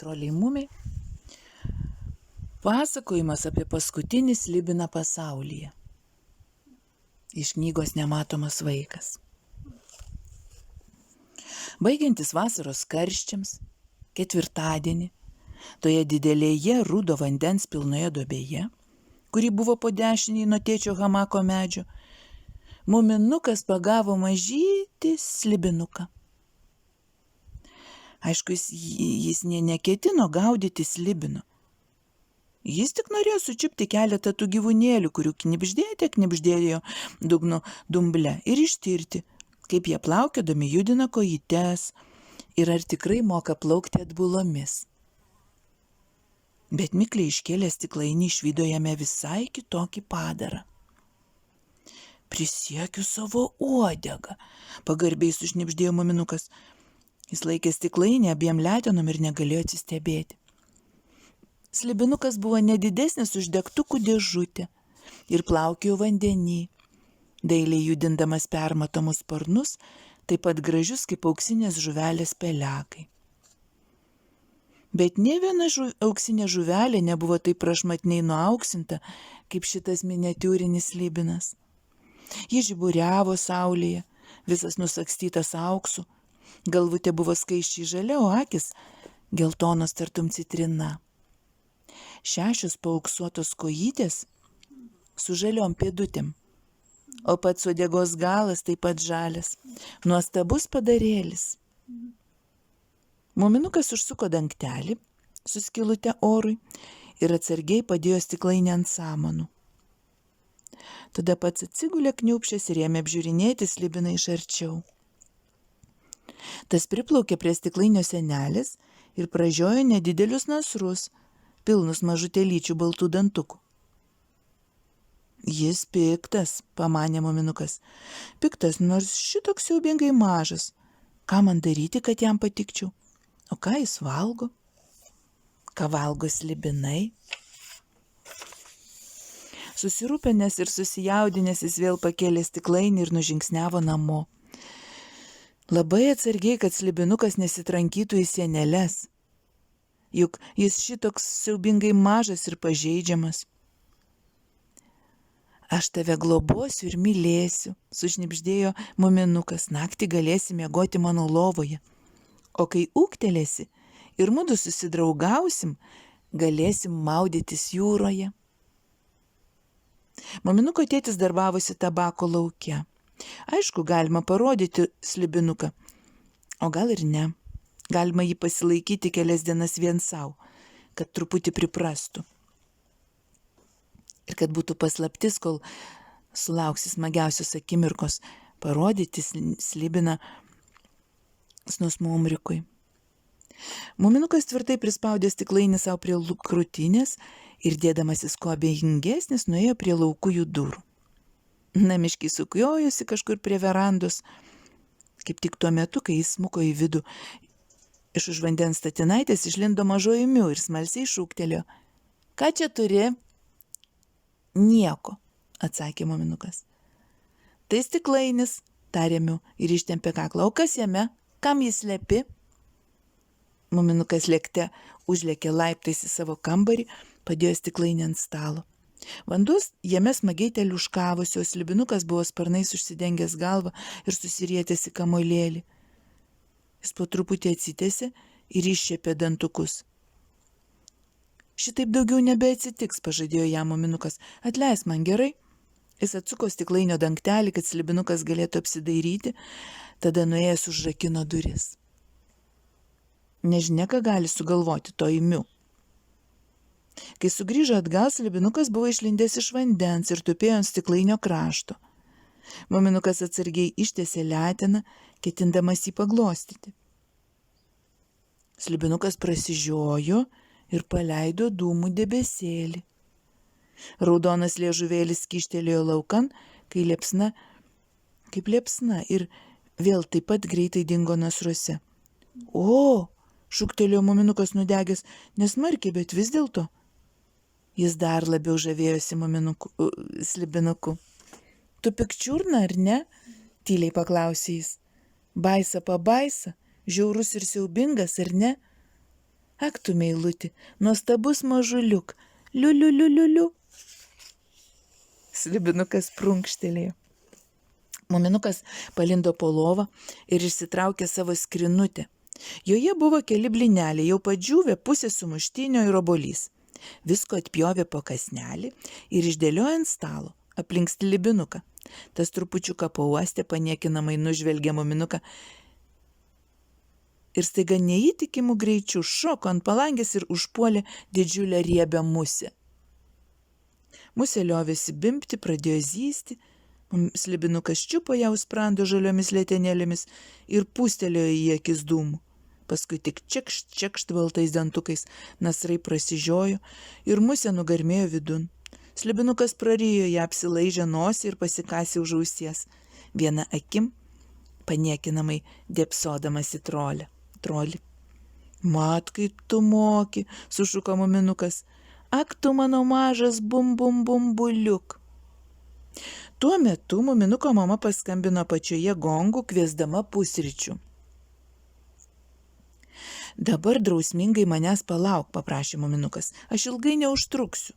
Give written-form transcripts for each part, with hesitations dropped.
Troliai mumiai. Pasakojimas apie paskutinį slibiną pasaulyje. Iš knygos Nematomas vaikas. Baigiantis vasaros karščiams, ketvirtadienį, toje didelėje rudo vandens pilnoje duobėje, kuri buvo po dešiniai nuo tėčio hamako medžio, muminukas pagavo mažytį slibinuką. Aišku, jis neketino gaudyti slibino. Jis tik norėjo sučiupti keletą tų gyvūnėlių, kurių knibždėjo dugno dumble ir ištirti, kaip jie plaukiodami judina kojytes ir ar tikrai moka plaukti atbulomis. Bet mikliai iškėlė stiklainį išvydo jame visai kitokį padarą. Prisiekiu savo uodegą, pagarbiai sušnibždėjo muminukas. Jis laikė stiklainį abiem letenom ir negalėjo atsistebėti. Slibinukas buvo nedidesnis už degtukų dėžutę ir plaukiojo vandenį, dailiai judindamas permatomus sparnus, taip pat gražius kaip auksinės žuvelės pelekai. Bet nė viena auksinė žuvelė nebuvo taip prašmatniai nuauksinta, kaip šitas miniatiūrinis slibinas. Jis žiburiavo saulėje, visas nusakstytas auksu, galvutė buvo skaisčiai žalia, o akis geltonos tartum citrina. 6 paauksuotos kojytės su žaliom pėdutėm, o pats uodegos galas taip pat žalias, nuostabus padarėlis. Muminukas užsuko dangtelį su skylute orui ir atsargiai padėjo stiklainį ant samanų. Tada pats atsigulė kniūpšęs ir ėmė apžiūrinėti slibiną iš arčiau. Tas priplaukė prie stiklainio senelės ir pražiojo nedidelius nasrus, pilnus mažutėlyčių baltų dantukų. Jis piktas, pamanė muminukas. Piktas, nors šitoks siaubingai mažas. Ką man daryti, kad jam patikčiau? O ką jis valgo? Ką valgo slibinai? Susirūpinęs ir susijaudinęs jis vėl pakėlė stiklainį ir nužingsniavo namo. Labai atsargiai, kad slibinukas nesitrankytų į sieneles. Juk jis šitoks siaubingai mažas ir pažeidžiamas. Aš tave globosiu ir mylėsiu, sušnibždėjo muminukas, naktį galėsi miegoti mano lovoje. O kai ūgtelėsi ir mudu susidraugausim, galėsim maudytis jūroje. Muminuko tėtis darbavosi tabako lauke. Aišku, galima parodyti slibinuką, o gal ir ne. Galima jį pasilaikyti kelias dienas vien savo, kad truputį priprastų. Ir kad būtų paslaptis, kol sulauksi smagiausios akimirkos, parodyti slibiną snusmumrikui. Muminukas tvirtai prispaudė stiklainį savo prie krūtinės ir dėdamasis kuo abejingesnis nuėjo prie laukujų durų. Namiškiai sukiojosi kažkur prie verandos, kaip tik tuo metu, kai jis smuko į vidų. Iš už vandens statinaitės išlindo mažoji Miu ir smalsiai šūktelėjo. Ką čia turi? Nieko, atsakė muminukas. Tai stiklainis, tarė Miu ir ištempė kaklą. O kas jame? Kam jis slepi? Muminukas lėkte užlėkė laiptais į savo kambarį, padėjo stiklainį ant stalo. Vanduo jame smagiai teliuškavosi, o slibinukas buvo sparnais užsidengęs galvą ir susirietęs į kamuolėlį. Jis po truputį atsitėsė ir iššiepė dantukus. Šitaip daugiau nebeatsitiks, pažadėjo jam muminukas. Atleisk man, gerai? Jis atsuko stiklainio dangtelį, kad slibinukas galėtų apsidairyti, tada nuėjęs užrakino duris. Nežinia, ką gali sugalvoti to Miu. Kai sugrįžo atgal, slibinukas buvo išlindęs iš vandens ir tupėjo ant stiklainio krašto. Muminukas atsargiai ištiesė leteną, ketindamas jį paglostyti. Slibinukas prasižiojo ir paleido dūmų debesėlį. Raudonas liežuvėlis kyštelėjo laukan, kaip liepsna ir vėl taip pat greitai dingo nasruose. O, šūktelėjo muminukas nudegęs, nesmarkiai, bet vis dėlto. Jis dar labiau žavėjosi slibinuku. Tu pikčiurna, ar ne? Tyliai paklausė jis. Baisa pabaisa, žiaurus ir siaubingas, ar ne? Ak tu meiluti, nuostabus mažuliuk, liuliu, liuliu, liu. Slibinukas prunkštelėjo. Muminukas palindo po lovą ir išsitraukė savo skrinutę. Joje buvo keli blyneliai, jau padžiūvę, pusė sumuštinio ir obuolys. Visko atpjovė po kąsnelį ir išdėliojo ant stalo, aplink Slibinuką. Tas trupučiuką pauostė, paniekinamai nužvelgė Muminuką ir staiga neįtikimų greičių šoko ant palangės ir užpuolė didžiulę riebę musę. Musė liovėsi bimbti, pradėjo zysti. Slibinukas čiupo ją už sprando žaliomis letenėlėmis ir pūstelėjo į akis dūmų. Paskui tik čekšt, čekšt baltais dantukais, nasrai prasižiojo ir musė nugarmėjo vidun. Slibinukas prarijo ją, apsilaižė nosį ir pasikasė už ausies. Viena akim paniekinamai dėpsodamas į trolį. Mat, kaip tu moki, sušuko Muminukas. Ak, tu mano mažas bumbuliuk. Tuo metu Muminuko mama paskambino pačioje gongų, kviesdama pusryčių. Dabar drausmingai manęs palauk, paprašė Muminukas. Aš ilgai neužtruksiu.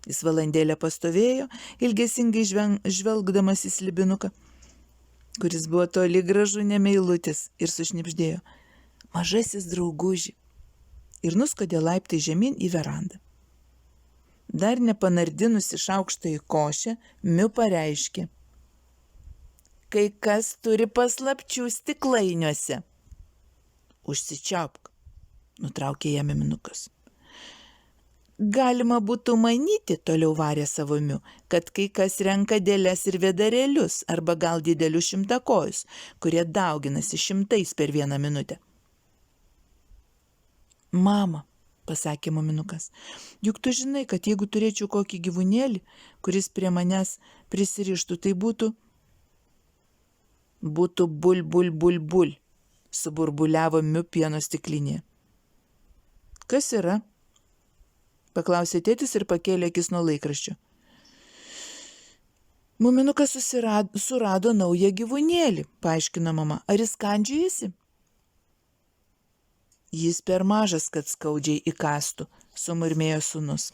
Jis valandėlę pastovėjo, ilgesingai žvelgdamas į Slibinuką, kuris buvo toli gražu nemeilutis, ir sušnibždėjo: mažasis drauguži, ir nuskodė laiptai žemyn į verandą. Dar nepanardinusi šaukštą į košę, Miu pareiškė: kai kas turi paslapčių stiklainiuose. Užsičiaupk, nutraukė ją Muminukas. Galima būtų manyti, toliau varė savo Miu, kad kai kas renka dėles ir vėdarėlius, arba gal didelius šimtakojus, kurie dauginasi šimtais per vieną minutę. Mama, pasakė Muminukas, juk tu žinai, kad jeigu turėčiau kokį gyvūnėlį, kuris prie manęs prisirištų, tai būtų bul, suburbuliavo Miu pieno stiklinėje. Kas yra? Paklausė tėtis ir pakėlė akis nuo laikraščio. Muminukas surado naują gyvūnėlį, paaiškino mama. Ar jis kandžiojasi? Jis per mažas, kad skaudžiai įkastų, sumurmėjo sūnus.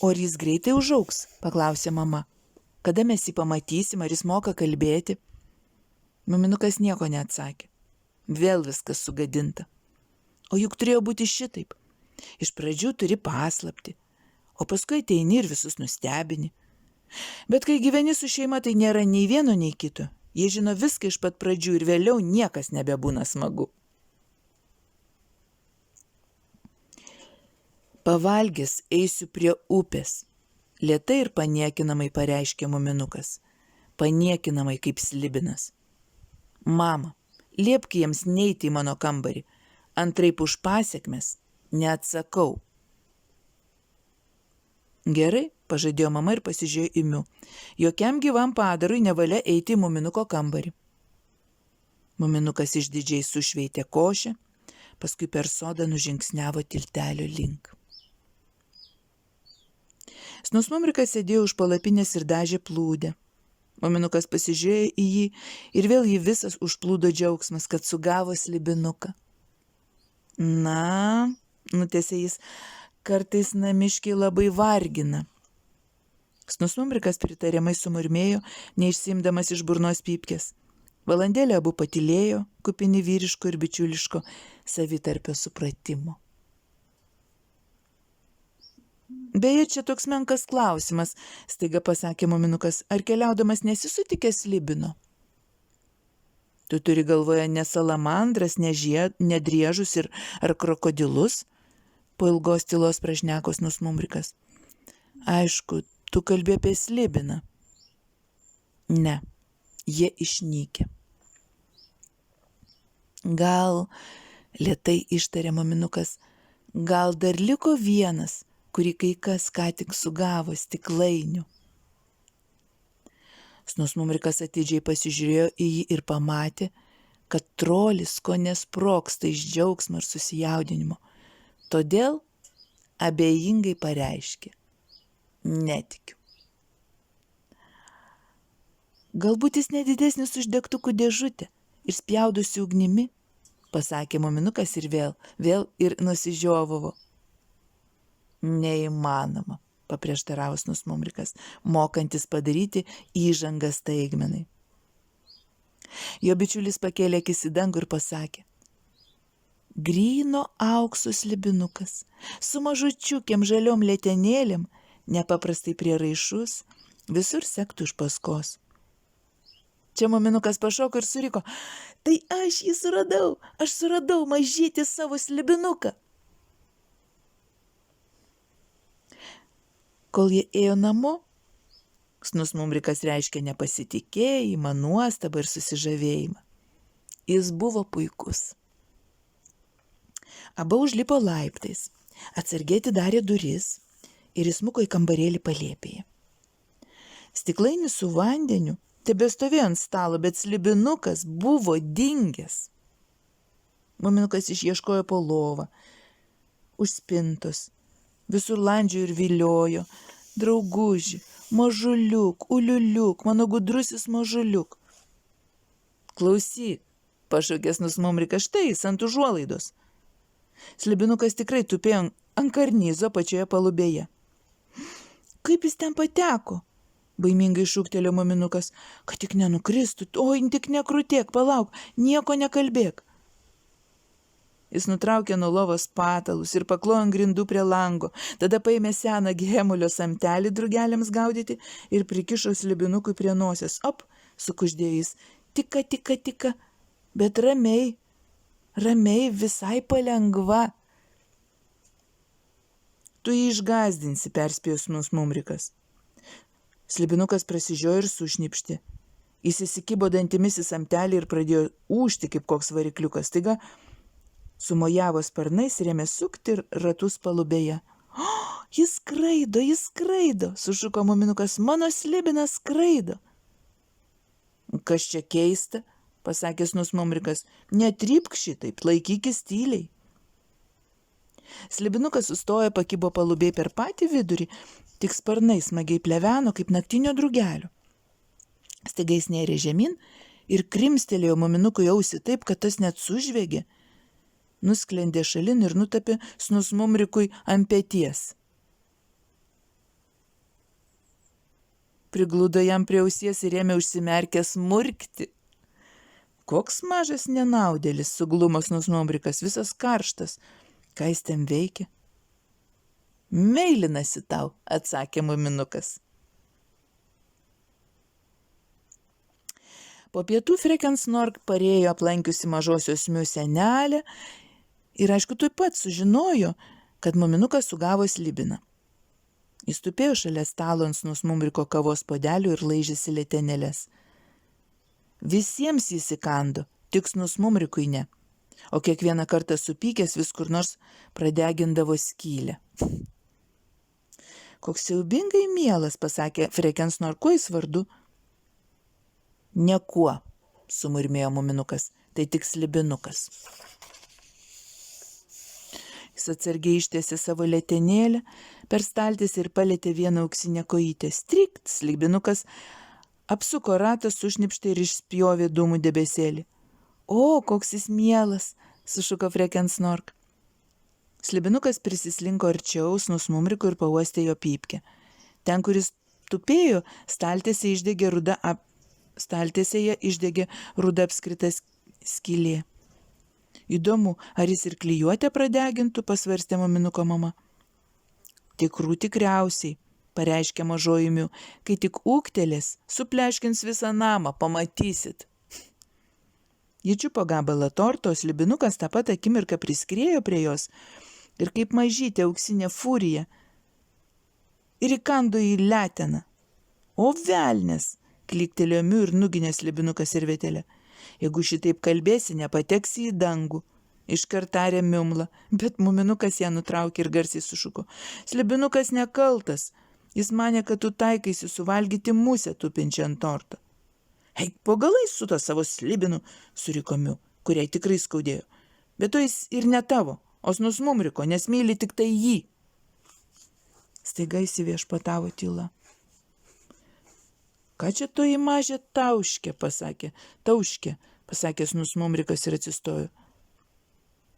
O ar jis greitai užaugs? Paklausė mama. Kada mes jį pamatysim, ar jis moka kalbėti? Muminukas nieko neatsakė. Vėl viskas sugadinta. O juk turėjo būti šitaip. Iš pradžių turi paslaptį, o paskui ateini ir visus nustebini. Bet kai gyveni su šeima, tai nėra nei vieno, nei kito. Jie žino viską iš pat pradžių ir vėliau niekas nebebūna smagu. Pavalgęs eisiu prie upės, lėtai ir paniekinamai pareiškė Muminukas. Paniekinamai kaip Slibinas. Mama, liepk jiems neiti į mano kambarį, antraip už pasekmes neatsakau. Gerai, pažadėjo mama ir pasižiūrėjo į Miu. Jokiam gyvam padarui nevalia eiti į Muminuko kambarį. Muminukas išdidžiai sušveitė košę, paskui per sodą nužingsniavo tiltelio link. Snusmumrikas sėdėjo už palapinės ir dažė plūdę. Muminukas pasižiūrėjo į jį ir vėl jį visas užplūdo džiaugsmas, kad sugavo Slibinuką. Na, nutęsė jis, kartais namiškiai labai vargina. Snusmumrikas pritariamai sumurmėjo, neišsiimdamas iš burnos pypkės. Valandėlę abu patylėjo, kupini vyriško ir bičiuliško savitarpio supratimo. Beje, čia toks menkas klausimas, staiga pasakė Muminukas, ar keliaudamas nesi sutikęs Slibino? Tu turi galvoje ne salamandras, ne driežus ar krokodilus? Po ilgos tylos prašneko Snusmumrikas. Aišku, tu kalbi apie Slibiną. Ne, jie išnykę. Gal, lėtai ištarė Muminukas, gal dar liko vienas, kurį kai kas ką tik sugavo stiklainių. Snusmumrikas atidžiai pasižiūrėjo į jį ir pamatė, kad trolis kone sprogsta iš džiaugsmo ir susijaudinimo. Todėl abejingai pareiškė: netikiu. Galbūt jis nedidesnis už degtukų dėžutę ir spjaudosi ugnimi, pasakė muminukas ir vėl ir nusižiovavo. Neįmanoma, paprieštaravo Snusmumrikas, mokantis padaryti įžangą staigmenai. Jo bičiulis pakėlė akis į dangų ir pasakė: gryno aukso slibinukas, su mažučiukėm žaliom letenėlėm, nepaprastai prieraišus, visur sektų iš paskos. Čia muminukas pašoko ir suriko: tai aš jį suradau mažytį savo slibinuką. Kol jie ėjo namo, Snusmumrikas reiškė nepasitikėjimą, nuostabą ir susižavėjimą. Jis buvo puikus. Abu užlipo laiptais, atsargiai atidarė duris ir įsmuko į kambarėlį palėpėje. Stiklainis su vandeniu tebestovėjo ant stalo, bet slibinukas buvo dingęs. Muminukas išieškojo po lovą, už spintos, visur landžiojo ir viliojo: drauguži, mažuliuk, uliuliuk, mano gudrusis mažuliuk. Klausyk, pašaukė Snusmumrikas, štai jis ant užuolaidos. Slibinukas tikrai tupėjo ant karnizo pačioje palubėje. Kaip jis ten pateko? Baimingai šūktelėjo muminukas, kad tik nenukristų. Oi, tik nekrutėk, palauk, nieko nekalbėk. Jis nutraukė nuo lovos patalus ir paklojo ant grindų prie lango, tada paėmė seną gemulio samtelį drugeliams gaudyti ir prikišo slibinukui prie nosies. Op, sukuždėjo jis, tika, bet ramiai, visai palengva. Tu jį išgazdinsi, perspėjo Snusmumrikas. Slibinukas prasižiojo ir sušnipštė. Jis įsikibo dantimis į samtelį ir pradėjo ūžti kaip koks varikliukas. Staiga sumojavo sparnais ir ėmė sukti ratus palubėje. Jis skraido, sušuko muminukas, mano slibinas skraido. Kas čia keista, pasakė Snusmumrikas, netrypk šitaip, laikykis tyliai. Slibinukas sustojo, pakibo palubėj per patį vidurį, tik sparnai smagiai pleveno kaip naktinio drugelio. Staiga jis nėrė žemyn ir krimstelėjo muminukui ausį taip, kad tas net sužvegė. Nusklendė šalin ir nutapė Snusmumrikui ant peties. Prigludo jam prie ausies ir ėmė užsimerkęs murkti. Koks mažas nenaudėlis, suglumo Snusmumrikas, visas karštas. Ką jis ten veikia? Meilinasi tau, atsakė muminukas. Po pietų Freken Snork parėjo aplankiusi mažosios Miu senelę ir aišku tuoj pat sužinojo, kad muminukas sugavo slibiną. Jis tupėjo šalia stalo ant Snusmumriko kavos puodelių ir laižėsi letenėles. Visiems jis įkando, tik Snusmumrikui ne, o kiekvieną kartą supykęs vis kur nors pradegindavo skylę. Koks siaubingai mielas, pasakė Freken Snork, kuo jis vardu? Niekuo, sumurmėjo muminukas, tai tik slibinukas. Jis atsargiai ištiesė savo letenėlę per staltiesę ir palėtė vieną auksinę kojytę. Strikt, slibinukas apsuko ratą, sušnipštė ir išspjovė dūmų debesėlį. O, koks jis mielas, sušuko Freken Snork. Slibinukas prisislinko arčiau Snusmumrikui ir pauostė jo pypkę. Ten, kuris tupėjo, staltiesėje išdegė ruda apskrita skylė. Įdomu, ar jis ir klijuotę pradegintų, pasvarstė muminuko mama. Tikrų tikriausiai, pareiškė mažoji Miu, kai tik ūgtelės, supleškins visą namą, pamatysit. Ji čiupo gabalą torto, slibinukas tą pat akimirką priskriejo prie jos ir kaip mažytė auksinė furija ir įkando į leteną. O velnias, klyktelėjo Miu ir nuginė slibinuką servetėlę. Jeigu šitaip kalbėsi, nepateksi į dangų, iškart tarė Miumla, bet muminukas ją nutraukė ir garsiai sušuko. Slibinukas nekaltas, jis manė, kad tu taikaisi suvalgyti musę tupinčią ant torto. Eik po galais su to savo slibinu, suriko Miu, kuriai tikrai skaudėjo. Bet to jis ir ne tavo, o Snusmumriko, nes myli tik tai jį. Staiga įsiviešpatavo tyla. Ką čia toji mažė tauškė, pasakė Snusmumrikas ir atsistojo.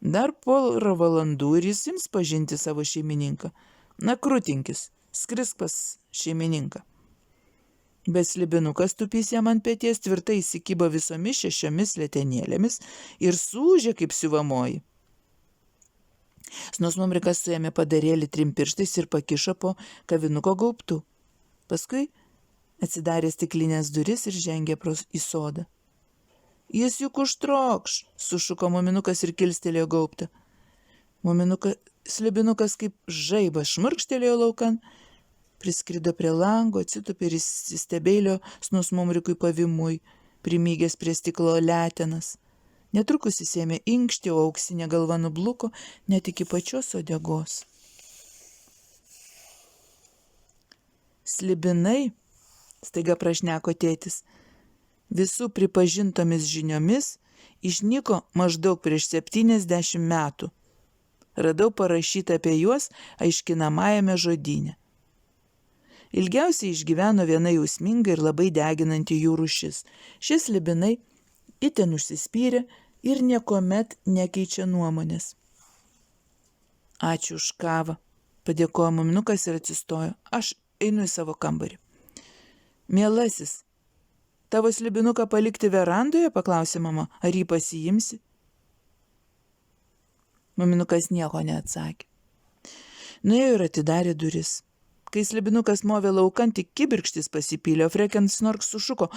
Dar porą valandų ir jis ims pažinti savo šeimininką. Na, krūtinkis, skrisk pas šeimininką. Bet slibinukas tupys jam ant peties tvirtai įsikibo visomis 6 letenėlėmis ir sūžė kaip siuvamoji. Snusmumrikas suėmė padarėlį 3 pirštais ir pakišo po kavinuko gaubtu. Paskui atsidarė stiklinės duris ir žengė į sodą. Jis juk užtrokš, sušuko muminukas ir kilstelėjo gaubtą. Slibinukas kaip žaibas šmurkštelėjo laukan, priskrido prie lango, atsitupė ir įsistebeilio snusmumrikui pavimui, primygęs prie stiklo letenas. Netrukus jis ėmė inkšti, o auksinė galva nubluko net iki pačios uodegos. Slibinai, staiga prašneko tėtis, visų pripažintomis žiniomis išnyko maždaug prieš 70 metų. Radau parašytą apie juos aiškinamajame žodyne. Ilgiausiai išgyveno viena jausminga ir labai deginanti jų rūšis. Šie slibinai itin užsispyrė ir niekuomet nekeičia nuomonės. Ačiū už kavą, padėkojo muminukas ir atsistojo. Aš einu į savo kambarį. Mielasis, tavo slibinuką palikti verandoje, paklausė mama, ar jį pasiimsi? Muminukas nieko neatsakė. Nuėjo ir atidarė duris. Kai slibinukas movė laukan, tik kibirkštis pasipylė, o Frekensnork sušuko.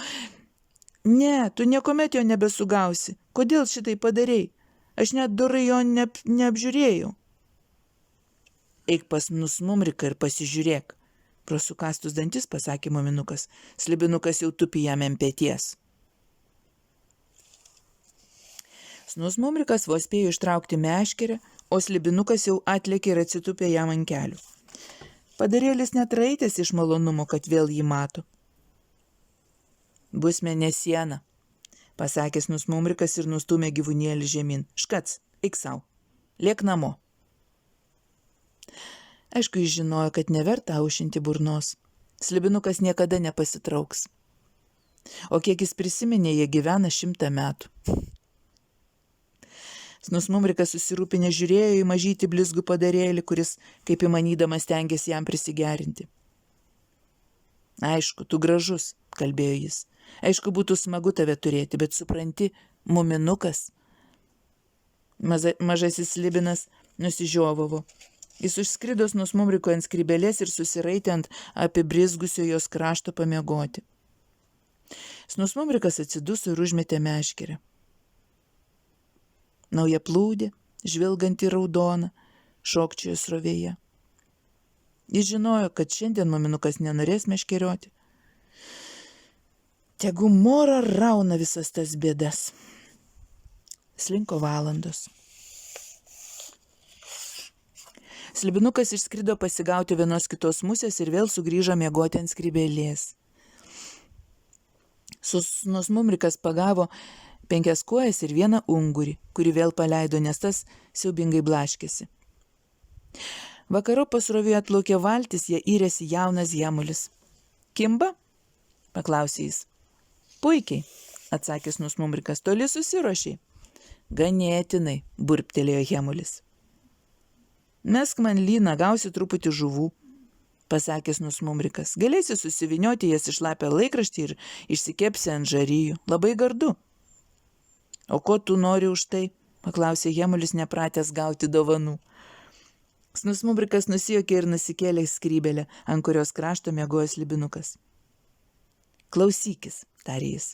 Ne, tu niekuomet jo nebesugausi. Kodėl šitai padarei? Aš net dorai jo neapžiūrėjau. Eik pas Snusmumriką ir pasižiūrėk. Pro sukastus dantis pasakė muminukas. Slibinukas jau tupi jam ant peties. Snusmumrikas vos spėjo ištraukti meškerę, o slibinukas jau atlėkė ir atsitupė jam ant kelių. Padarėlis net raitės iš malonumo, kad vėl jį mato. Bus mėnesiena, pasakė Snusmumrikas ir nustūmė gyvūnėlį žemyn. Škac, eik sau, liek namo. Aišku, jis žinojo, kad neverta aušinti burnos. Slibinukas niekada nepasitrauks. O kiek jis prisiminė, jie gyvena 100 metų. Snusmumrikas susirūpinę žiūrėjo į mažytį blizgų padarėlį, kuris, kaip įmanydamas, stengėsi jam prisigerinti. Aišku, tu gražus, kalbėjo jis. Aišku, būtų smagu tave turėti, bet supranti, muminukas. Mažasis slibinas nusižiovavo. Jis užskrido Snusmumriko ant skrybelės ir susiraitė ant apibrizgusio jos krašto pamiegoti. Snusmumrikas atsiduso ir užmetė meškerę. Nauja plūdė, žvilganti raudoną, šokčiojo srovėje. Jis žinojo, kad šiandien muminukas nenorės meškerioti. Tegu mora rauna visas tas bėdas. Slinko valandos. Slibinukas išskrido pasigauti vienos kitos musės ir vėl sugrįžo miegoti ant skrybėlės. Snusmumrikas pagavo 5 kojas ir 1 ungurį, kurį vėl paleido, nes tas siaubingai blaškėsi. Vakaro pasrovėje atplaukė valtis, jie yrėsi jaunas Hemulis. Kimba? Paklausė jis. Puikiai, atsakė Snusmumrikas, toli susiruošiai. Ganėtinai, burptelėjo Hemulis. Mesk man lyną, gausi truputį žuvų, pasakė Snusmumrikas. Galėsi susivinioti jas į šlapią laikraštį ir išsikepsi ant žarijų. Labai gardu. O ko tu nori už tai? Paklausė Hemulis, nepratęs gauti dovanų. Snusmumrikas nusijuokė ir nusikėlė skrybelę, ant kurios krašto miegojo slibinukas. Klausykis, tarė jis.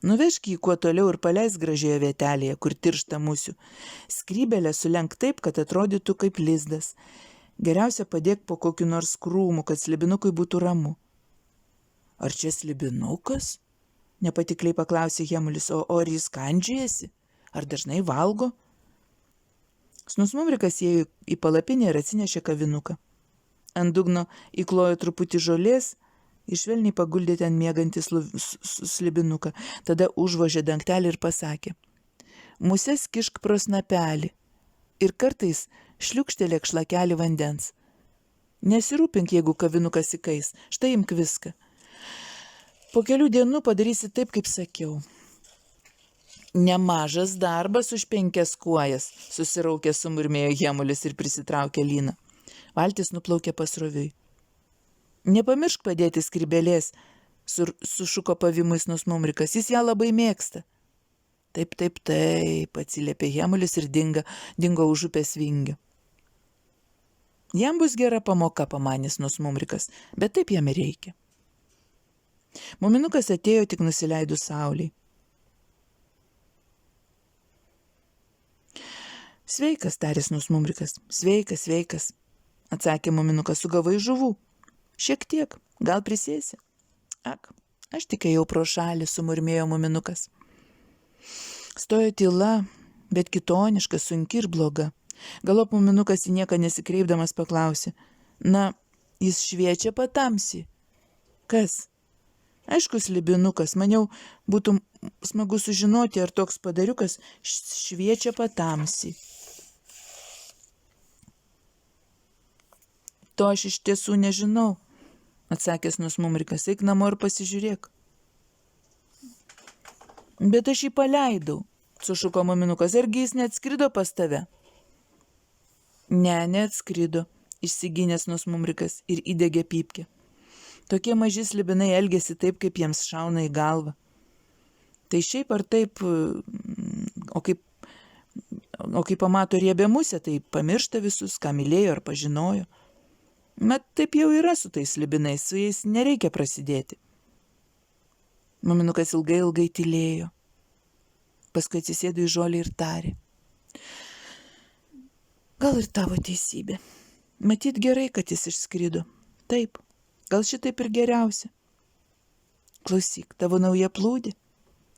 Nuvežk jį kuo toliau ir paleisk gražioje vietelėje, kur tiršta musių. Skrybelę sulenk taip, kad atrodytų kaip lizdas. Geriausia padėk po kokiu nors krūmu, kad slibinukui būtų ramu. Ar čia slibinukas? Nepatikliai paklausė Hemulis, o ar jis kandžiojasi? Ar dažnai valgo? Snusmumrikas ėjo į palapinę ir atsinešė kavinuką. Ant dugno įklojo truputį žolės, išvelniai paguldė ten miegantį slibinuką, tada užvožė dangtelį ir pasakė. Muses kišk pro snapelį ir kartais šliukštelėk šlakelį vandens. Nesirūpink, jeigu kavinukas įkais, štai imk viską. Po kelių dienų padarysi taip, kaip sakiau. Nemažas darbas už 5 kuojas, susiraukė sumurmėjo Hemulis ir prisitraukė Lyną. Valtis nuplaukė pasroviui. Nepamiršk padėti skrybelės, sušuko pavimais Nusmumrikas, jis ją labai mėgsta. Taip, atsiliepė Hemulis ir dingo už upės vingio. Jam bus gera pamoka, pamanys Nusmumrikas, bet taip jam ir reikia. Muminukas atėjo tik nusileidus saulei. Sveikas, tarės Nusmumrikas, sveikas, atsakė Muminukas, sugavai žuvų. Šiek tiek, gal prisėsi? Ak, aš tik ėjau pro šalį, sumurmėjo Muminukas. Stojo tyla, bet kitoniška, sunki ir bloga. Galop Muminukas į nieką nesikreipdamas paklausė. Na, jis šviečia patamsi. Kas? Aišku, slibinukas, maniau, būtų smagu sužinoti, ar toks padariukas šviečia patamsi. To aš iš tiesų nežinau, atsakęs Nusmumrikas, eik namo ir pasižiūrėk. Bet aš jį paleidau, sušuko Muminukas, argi jis neatskrido pas tave? Ne, neatskrido, išsigynęs Nusmumrikas ir įdegė pypkę. Tokie maži slibinai elgėsi taip, kaip jiems šauna į galvą. Tai šiaip ar taip, o kai pamato riebę musę, tai pamiršta visus, ką mylėjo ar pažinojo. Bet taip jau yra su tais slibinais, su jais nereikia prasidėti. Muminukas ilgai tylėjo. Paskui atsisėdo į žolį ir tarė. Gal ir tavo teisybė. Matyt gerai, kad jis išskrido. Taip, gal šitaip ir geriausia. Klausyk, tavo nauja plūdė.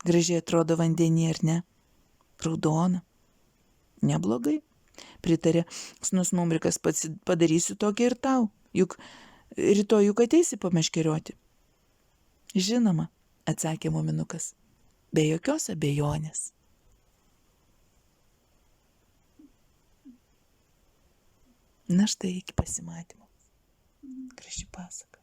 Gražiai atrodo vandenį, ar ne? Raudona. Neblogai. Pritarė Nusmumrikas, padarysiu tokį ir tau, juk rytoj ateisi pameškerioti. Žinoma, atsakė Muminukas, be jokios abejonės. Na štai iki pasimatymo. Graži pasaka.